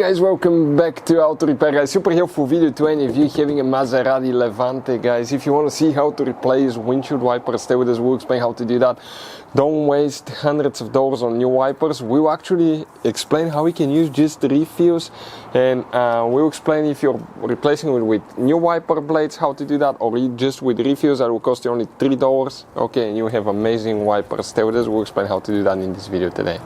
guys, welcome back to How to Repair, guys. Super helpful video to any of you having a Maserati Levante, guys. If you want to see how to replace windshield wipers, stay with us, we'll explain how to do that. Don't waste hundreds of dollars on new wipers. We'll actually explain how we can use just refills, and we'll explain if you're replacing it with new wiper blades, how to do that, or just with refills that will cost you only $3. Okay, and you have amazing wipers. Stay with us, we'll explain how to do that in this video today.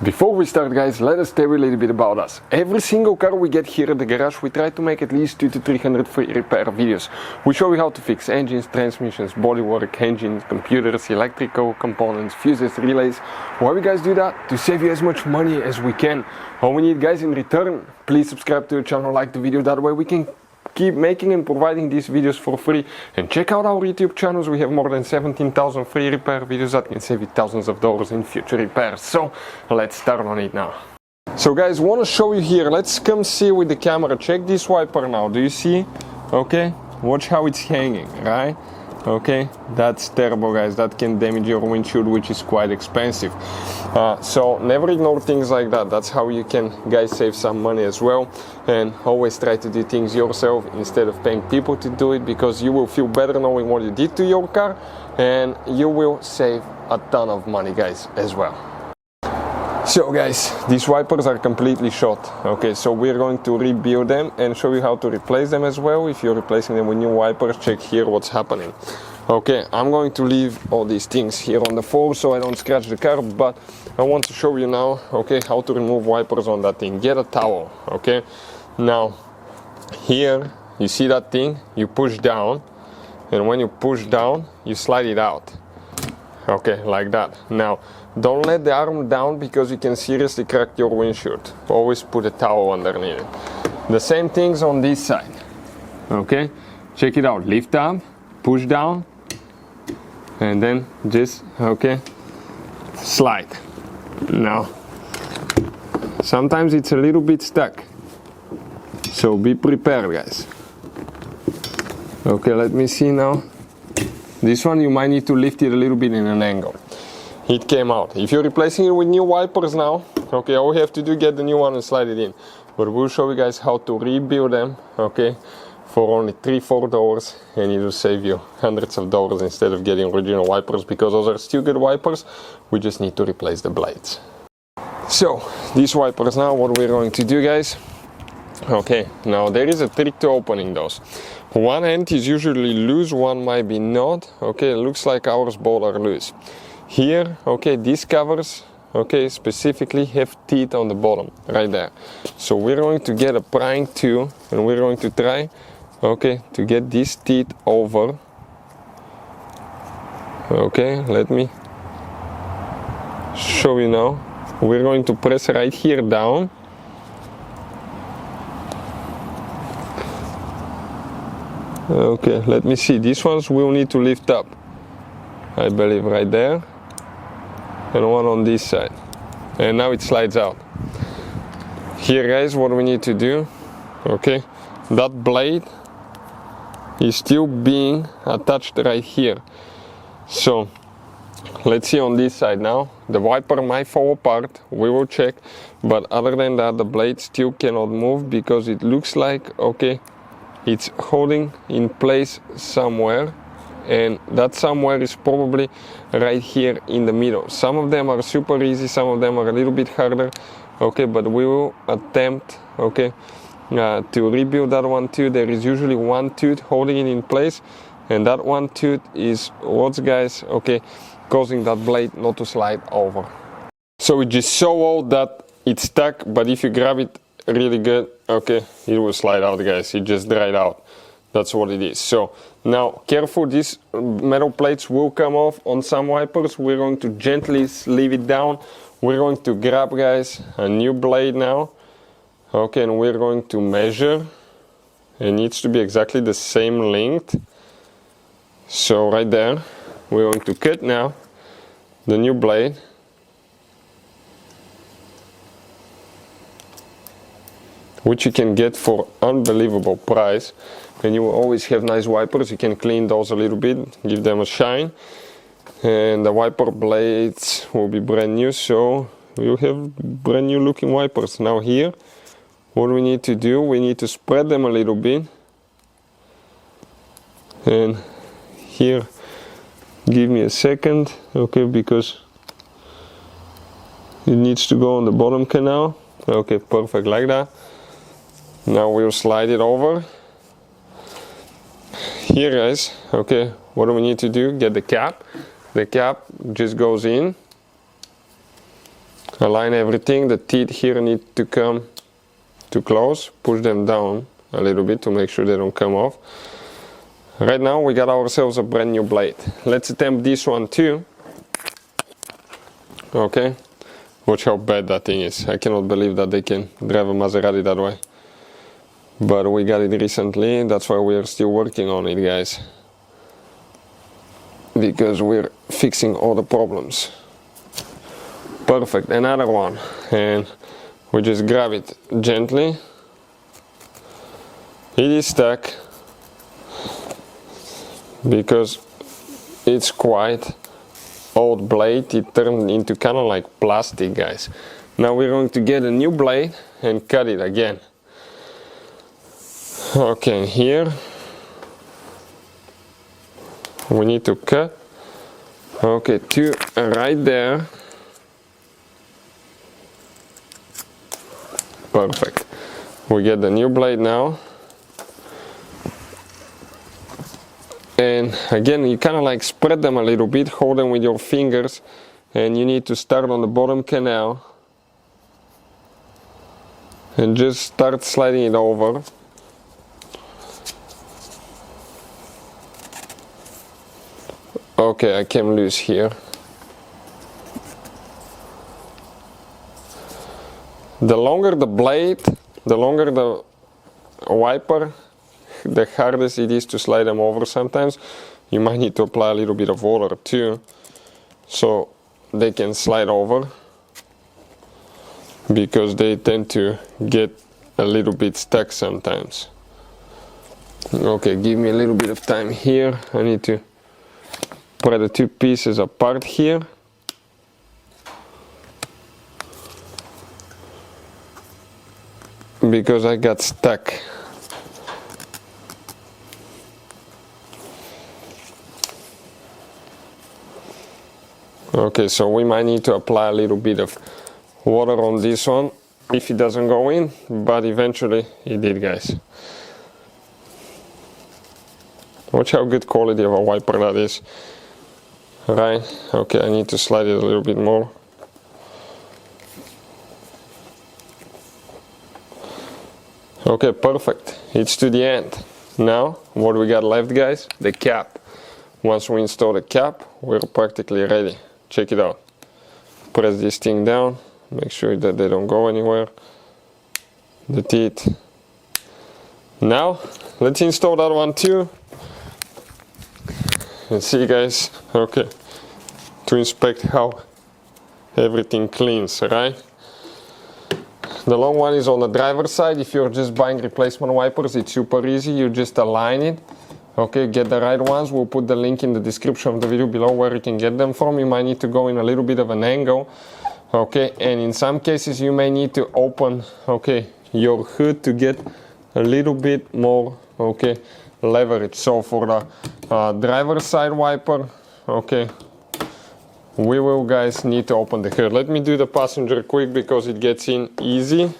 Before we start, guys, let us tell you a little bit about us. Every single car we get here at the garage, we try to make at least 200 to 300 free repair videos. We show you how to fix engines, transmissions, bodywork, engines, computers, electrical components, fuses, relays. Why we guys do that? To save you as much money as we can. All we need, guys, in return, please subscribe to the channel, like the video, that way we can keep making and providing these videos for free. And check out our YouTube channels, we have more than 17,000 free repair videos that can save you thousands of dollars in future repairs. So let's start on it now. So guys, want to show you here, let's come see with the camera. Check this wiper now, do you see? Okay, watch how it's hanging, right? Okay, that's terrible, guys. That can damage your windshield, which is quite expensive. So never ignore things like that. That's how you can, guys, save some money as well. And always try to do things yourself instead of paying people to do it, because you will feel better knowing what you did to your car, and you will save a ton of money, guys, as well. So guys, these wipers are completely shot. Okay, so we're going to rebuild them and show you how to replace them as well. If you're replacing them with new wipers, check here what's happening. Okay, I'm going to leave all these things here on the floor so I don't scratch the car, but I want to show you now, okay, how to remove wipers on that thing. Get a towel, okay? Now, here, you see that thing? You push down, and when you push down, you slide it out. Okay, like that. Now, don't let the arm down, because you can seriously crack your windshield. Always put a towel underneath it. The same things on this side. Okay, check it out. Lift up, push down, and then just, okay, slide. Now, sometimes it's a little bit stuck, so be prepared, guys. Okay, let me see now. This one you might need to lift it a little bit in an angle. It came out. If you're replacing it with new wipers now, okay, all we have to do is get the new one and slide it in. But we'll show you guys how to rebuild them, okay, for only $3-4, and it will save you hundreds of dollars instead of getting original wipers, because those are still good wipers. We just need to replace the blades. So these wipers now, what we're going to do, guys. Okay, now there is a trick to opening those. One end is usually loose, one might be not. Okay, it looks like ours both are loose. Here, okay, these covers, okay, specifically have teeth on the bottom, right there. So we're going to get a prying tool, and we're going to try, okay, to get these teeth over. Okay, let me show you now. We're going to press right here down. Okay, let me see. These ones we'll need to lift up, I believe, right there, and one on this side, and now it slides out. Here, guys, what we need to do, okay, that blade is still being attached right here. So let's see on this side now. The wiper might fall apart, we will check, but other than that, the blade still cannot move, because it looks like, okay, it's holding in place somewhere, and that somewhere is probably right here in the middle. Some of them are super easy, some of them are a little bit harder, okay, but we will attempt, okay, to rebuild that one too. There is usually one tooth holding it in place, and that one tooth is what's, guys, okay, causing that blade not to slide over. So it's just so old that it's stuck, but if you grab it really good, okay, it will slide out, guys. It just dried out. That's what it is. So now, careful, these metal plates will come off on some wipers. We're going to gently leave it down. We're going to grab, guys, a new blade now. Okay, and we're going to measure. It needs to be exactly the same length. So right there, we're going to cut now the new blade. Which you can get for unbelievable price, and you will always have nice wipers. You can clean those a little bit, give them a shine, and the wiper blades will be brand new, so you have brand new looking wipers. Now here what we need to do, we need to spread them a little bit. And here, give me a second, okay, because it needs to go on the bottom canal. Okay, perfect, like that. Now we'll slide it over. Here, guys, okay, what do we need to do? Get the cap. The cap just goes in. Align everything. The teeth here need to come to close. Push them down a little bit to make sure they don't come off. Right now we got ourselves a brand new blade. Let's attempt this one too. Okay. Watch how bad that thing is. I cannot believe that they can drive a Maserati that way. But we got it recently. That's why we are still working on it, guys. Because we're fixing all the problems. Perfect, another one. And we just grab it gently. It is stuck because it's quite old blade. It turned into kind of like plastic, guys. Now we're going to get a new blade and cut it again. Okay, here we need to cut. Okay, two right there. Perfect. We get the new blade now. And again, you kind of like spread them a little bit, hold them with your fingers, and you need to start on the bottom canal and just start sliding it over. Okay, I came loose here. The longer the blade, the longer the wiper, the hardest it is to slide them over sometimes. You might need to apply a little bit of water too, so they can slide over, because they tend to get a little bit stuck sometimes. Okay, give me a little bit of time here. I need to put the two pieces apart here. Because I got stuck. Okay, so we might need to apply a little bit of water on this one if it doesn't go in, but eventually it did, guys. Watch how good quality of a wiper that is. Right, okay, I need to slide it a little bit more. Okay, perfect. It's to the end. Now, what we got left, guys? The cap. Once we install the cap, we're practically ready. Check it out. Press this thing down. Make sure that they don't go anywhere. The teeth. Now, let's install that one too. And see, guys, okay, to inspect how everything cleans, right? The long one is on the driver's side. If you're just buying replacement wipers, it's super easy. You just align it. Okay, get the right ones. We'll put the link in the description of the video below where you can get them from. You might need to go in a little bit of an angle. Okay, and in some cases you may need to open, okay, your hood to get a little bit more, okay, leverage. So for the driver's side wiper, okay, we will, guys, need to open the hood. Let me do the passenger quick because it gets in easy.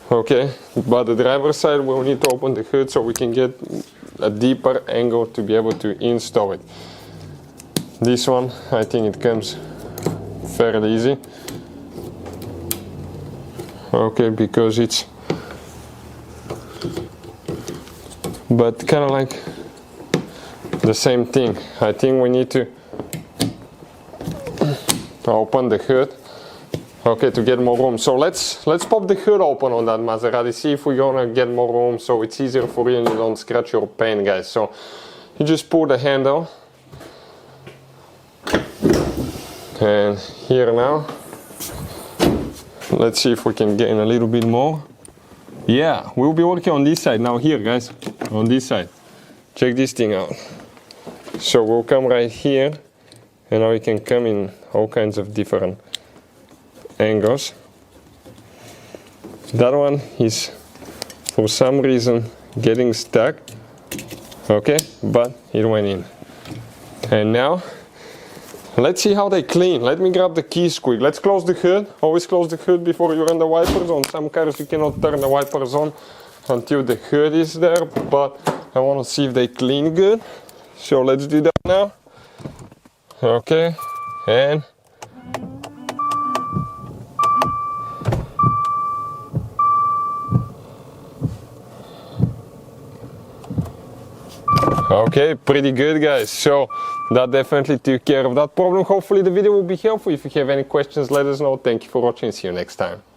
Okay, but the driver's side we'll need to open the hood so we can get a deeper angle to be able to install it. This one, I think it comes fairly easy. Okay, because it's, but kind of like the same thing. I think we need to open the hood, okay, to get more room. So let's pop the hood open on that Maserati, see if we're gonna get more room so it's easier for you and you don't scratch your paint, guys. So you just pull the handle, and here now, let's see if we can get in a little bit more. Yeah, we'll be working on this side now. Here, guys, on this side, check this thing out. So we'll come right here, and now we can come in all kinds of different angles. That one is for some reason getting stuck. Okay, but it went in. And now let's see how they clean. Let me grab the keys quick. Let's close the hood. Always close the hood before you run the wipers. On some cars you cannot turn the wipers on until the hood is there, but I want to see if they clean good. So let's do that now. Okay, and okay, pretty good guys. So that definitely took care of that problem. Hopefully the video will be helpful. If you have any questions, let us know. Thank you for watching. See you next time.